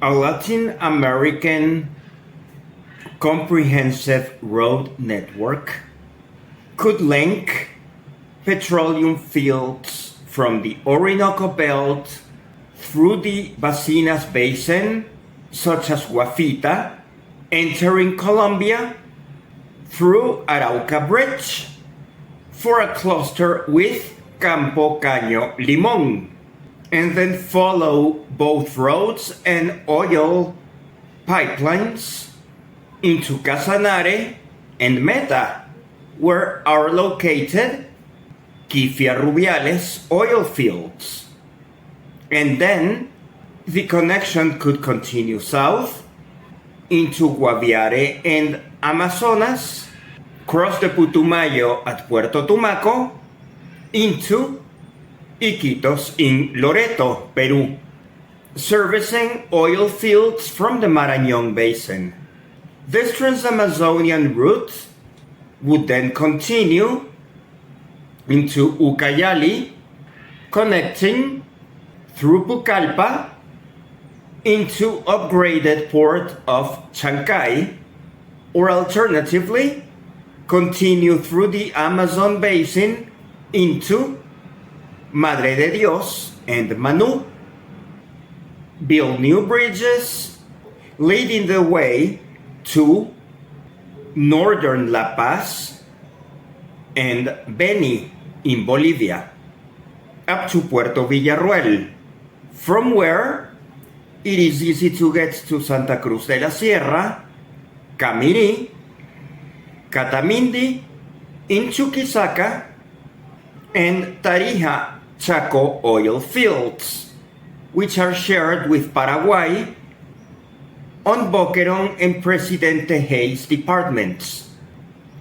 A Latin American comprehensive road network could link petroleum fields from the Orinoco Belt through the Basinas Basin, such as Guafita, entering Colombia through Arauca Bridge for a cluster with Campo Caño Limón, and then follow both roads and oil pipelines into Casanare and Meta, where are located Quifia Rubiales oil fields. And then the connection could continue south into Guaviare and Amazonas, cross the Putumayo at Puerto Tumaco, into Iquitos in Loreto, Peru, servicing oil fields from the Marañón Basin. This Trans-Amazonian route would then continue into Ucayali, connecting through Pucallpa into upgraded port of Chancay, or alternatively, continue through the Amazon Basin into Madre de Dios and Manu, build new bridges leading the way to northern La Paz and Beni in Bolivia, up to Puerto Villarruel, from where it is easy to get to Santa Cruz de la Sierra, Camirí, Catamindi, in Chuquisaca, and Tarija Chaco oil fields, which are shared with Paraguay on Boquerón and Presidente Hayes departments,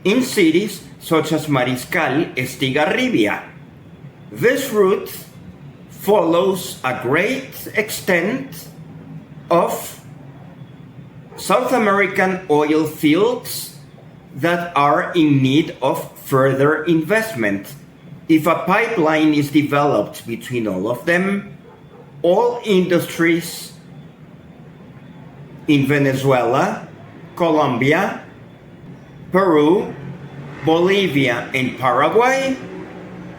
in cities such as Mariscal Estigarribia. This route follows a great extent of South American oil fields that are in need of further investment. If a pipeline is developed between all of them, all industries in Venezuela, Colombia, Peru, Bolivia, and Paraguay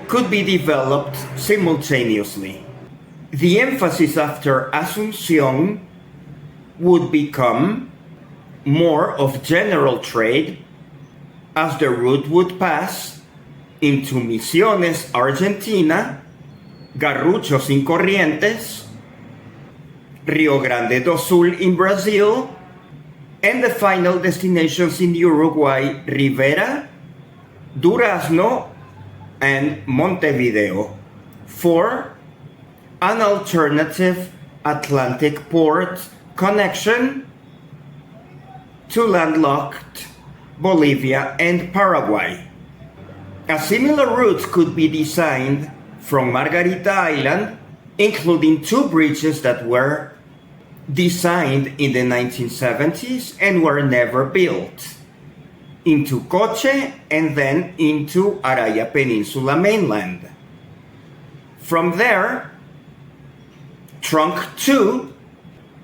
could be developed simultaneously. The emphasis after Asunción would become more of general trade, as the route would pass into Misiones, Argentina, Garruchos in Corrientes, Rio Grande do Sul in Brazil, and the final destinations in Uruguay, Rivera, Durazno, and Montevideo, for an alternative Atlantic port connection to landlocked Bolivia and Paraguay. A similar route could be designed from Margarita Island, including two bridges that were designed in the 1970s and were never built, into Coche and then into Araya Peninsula mainland. From there, Trunk 2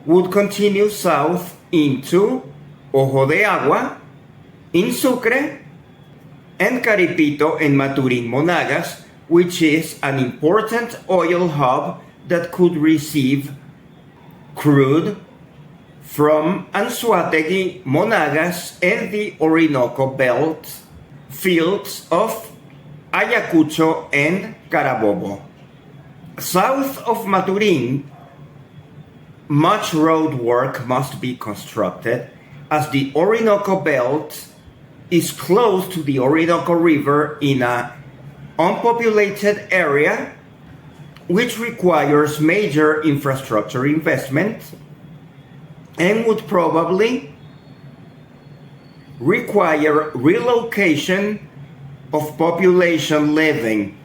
would continue south into Ojo de Agua, in Sucre, and Caripito and Maturin Monagas, which is an important oil hub that could receive crude from Anzoátegui, Monagas, and the Orinoco Belt fields of Ayacucho and Carabobo. South of Maturin, much road work must be constructed, as the Orinoco Belt is close to the Orinoco River in an unpopulated area, which requires major infrastructure investment and would probably require relocation of population living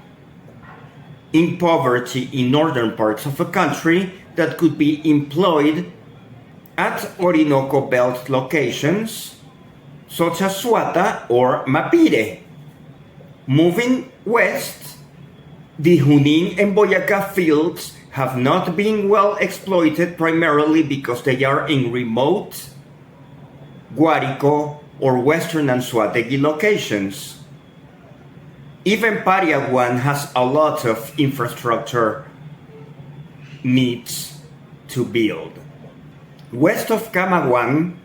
in poverty in northern parts of the country that could be employed at Orinoco Belt locations such as Suata or Mapire. Moving west, the Junín and Boyacá fields have not been well exploited, primarily because they are in remote Guárico or Western Anzoátegui locations. Even Pariaguán has a lot of infrastructure needs to build. West of Camaguán,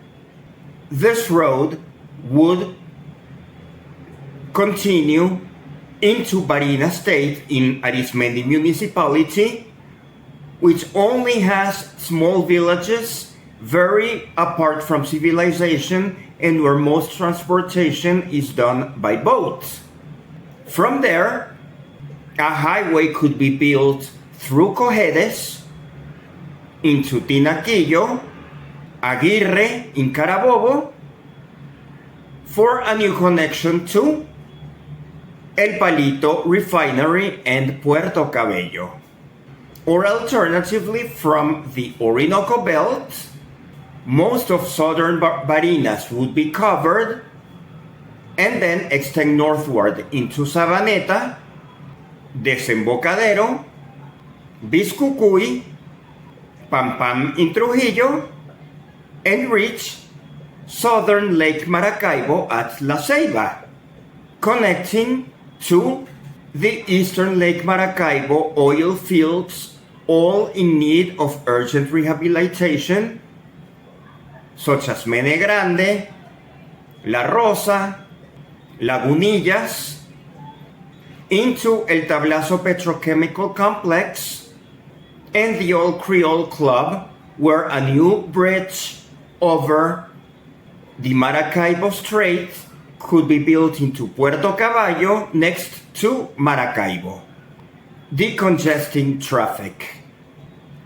this road would continue into Barinas State in Arismendi municipality, which only has small villages very apart from civilization and where most transportation is done by boat. From there, a highway could be built through Cojedes into Tinaquillo, Aguirre in Carabobo, for a new connection to El Palito Refinery and Puerto Cabello. Or alternatively, from the Orinoco Belt, most of southern Barinas would be covered and then extend northward into Sabaneta, Desembocadero, Biscucuy, Pampam in Trujillo, and reach southern Lake Maracaibo at La Ceiba, connecting to the eastern Lake Maracaibo oil fields, all in need of urgent rehabilitation, such as Mene Grande, La Rosa, Lagunillas, into El Tablazo Petrochemical Complex and the Old Creole Club, where a new bridge over the Maracaibo Strait could be built into Puerto Caballo next to Maracaibo, decongesting traffic.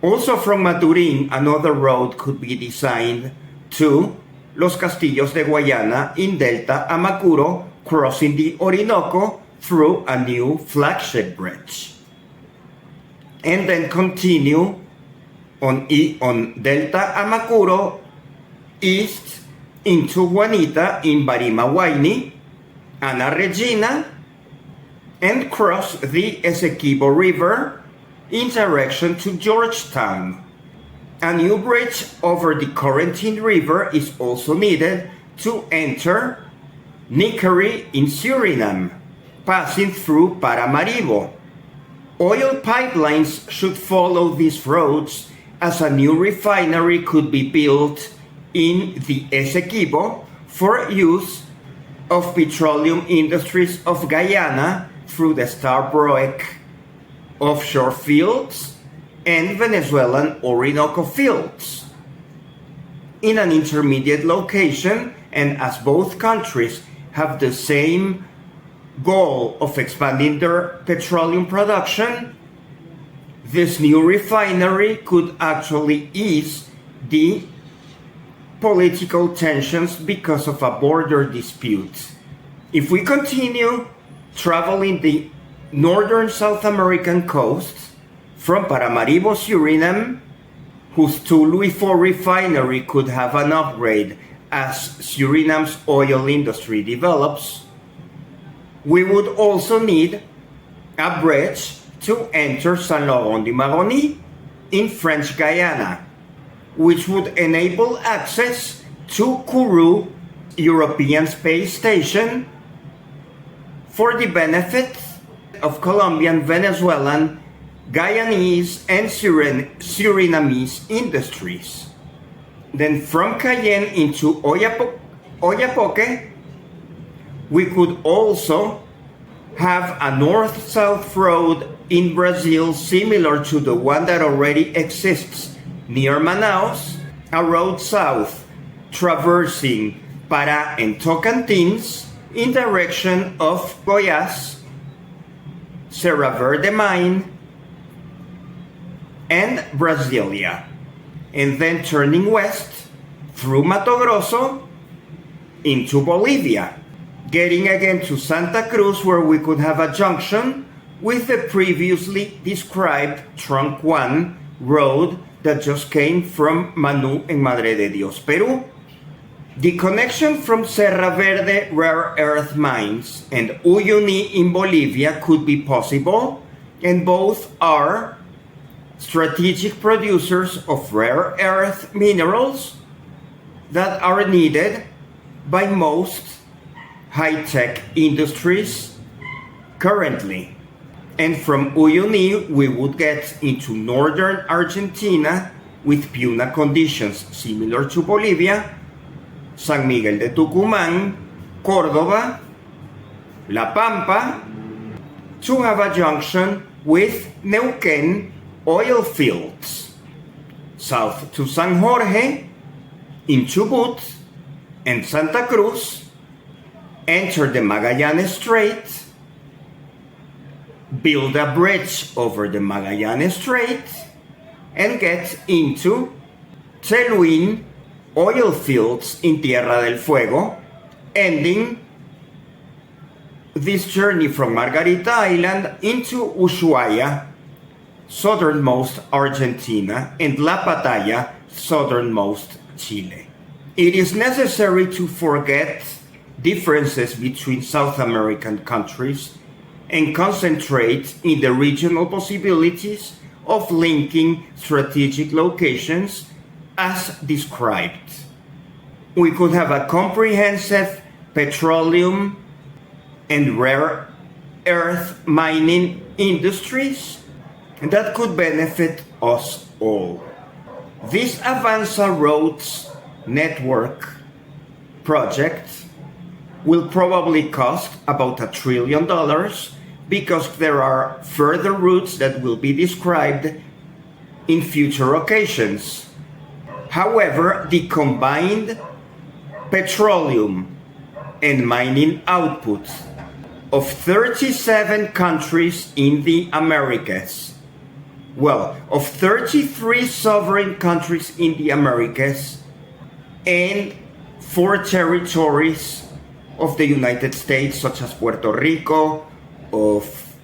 Also from Maturín, another road could be designed to Los Castillos de Guayana in Delta Amacuro, crossing the Orinoco through a new flagship bridge. And then continue on Delta Amacuro east into Juanita in Barima Huayni, Ana Regina, and cross the Essequibo River in direction to Georgetown. A new bridge over the Corentin River is also needed to enter Nickerie in Suriname, passing through Paramaribo. Oil pipelines should follow these roads, as a new refinery could be built in the Essequibo for use of petroleum industries of Guyana through the Starbroek offshore fields and Venezuelan Orinoco fields. In an intermediate location, and as both countries have the same goal of expanding their petroleum production, this new refinery could actually ease the political tensions because of a border dispute. If we continue traveling the northern South American coast from Paramaribo, Suriname, whose Tului IV refinery could have an upgrade as Suriname's oil industry develops, we would also need a bridge to enter Saint Laurent du Maroni in French Guyana, which would enable access to Kourou European Space Station for the benefit of Colombian, Venezuelan, Guyanese, and Surinamese industries. Then from Cayenne into Oiapoque, we could also have a north-south road in Brazil similar to the one that already exists near Manaus, a road south traversing Pará and Tocantins in direction of Goiás, Serra Verde Mine, and Brasilia, and then turning west through Mato Grosso into Bolivia, getting again to Santa Cruz, where we could have a junction with the previously described Trunk 1 road that just came from Manu en Madre de Dios, Peru. The connection from Serra Verde rare earth mines and Uyuni in Bolivia could be possible, and both are strategic producers of rare earth minerals that are needed by most high-tech industries currently. And from Uyuni, we would get into northern Argentina with puna conditions similar to Bolivia, San Miguel de Tucumán, Córdoba, La Pampa, to have a junction with Neuquén oil fields, south to San Jorge, in Chubut and Santa Cruz, enter the Magallanes Strait, build a bridge over the Magallanes Strait, and get into Teluín oil fields in Tierra del Fuego, ending this journey from Margarita Island into Ushuaia, southernmost Argentina, and La Pataya, southernmost Chile. It is necessary to forget differences between South American countries and concentrate in the regional possibilities of linking strategic locations as described. We could have a comprehensive petroleum and rare earth mining industries that could benefit us all. This Avanza Roads network project will probably cost about $1 trillion because there are further routes that will be described in future occasions. However, the combined petroleum and mining output of 37 countries in the Americas, of 33 sovereign countries in the Americas, and 4 territories of the United States, such as Puerto Rico, of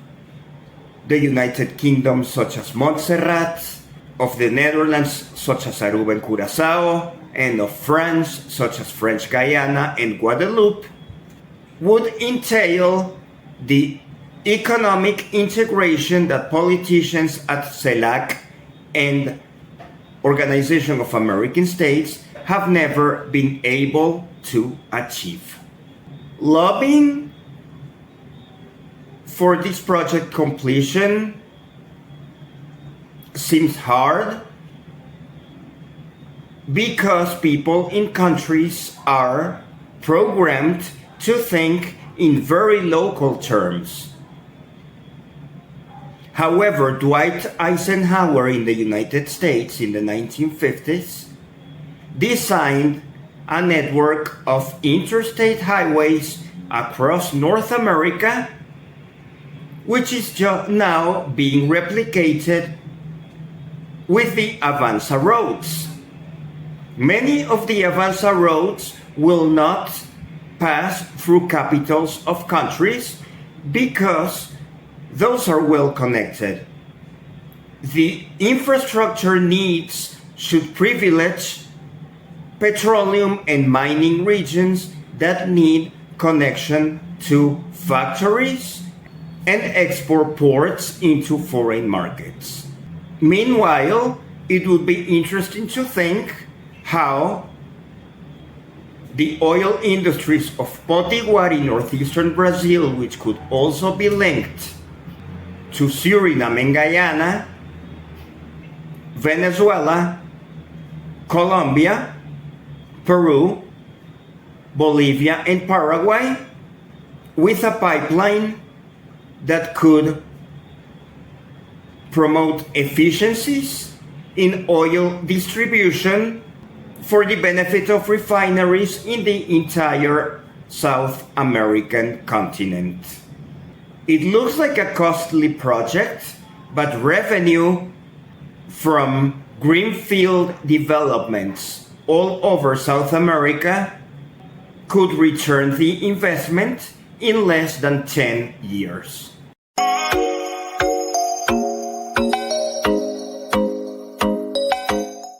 the United Kingdom, such as Montserrat, of the Netherlands, such as Aruba and Curaçao, and of France, such as French Guiana and Guadeloupe, would entail the economic integration that politicians at CELAC and Organization of American States have never been able to achieve. Lobbying for this project completion seems hard because people in countries are programmed to think in very local terms. However, Dwight Eisenhower in the United States in the 1950s designed a network of interstate highways across North America, which is now being replicated with the Avanza roads. Many of the Avanza roads will not pass through capitals of countries because those are well connected. The infrastructure needs should privilege petroleum and mining regions that need connection to factories and export ports into foreign markets. Meanwhile, it would be interesting to think how the oil industries of Potiguar in northeastern Brazil, which could also be linked to Suriname and Guyana, Venezuela, Colombia, Peru, Bolivia, and Paraguay, with a pipeline that could promote efficiencies in oil distribution for the benefit of refineries in the entire South American continent. It looks like a costly project, but revenue from greenfield developments all over South America could return the investment in less than 10 years.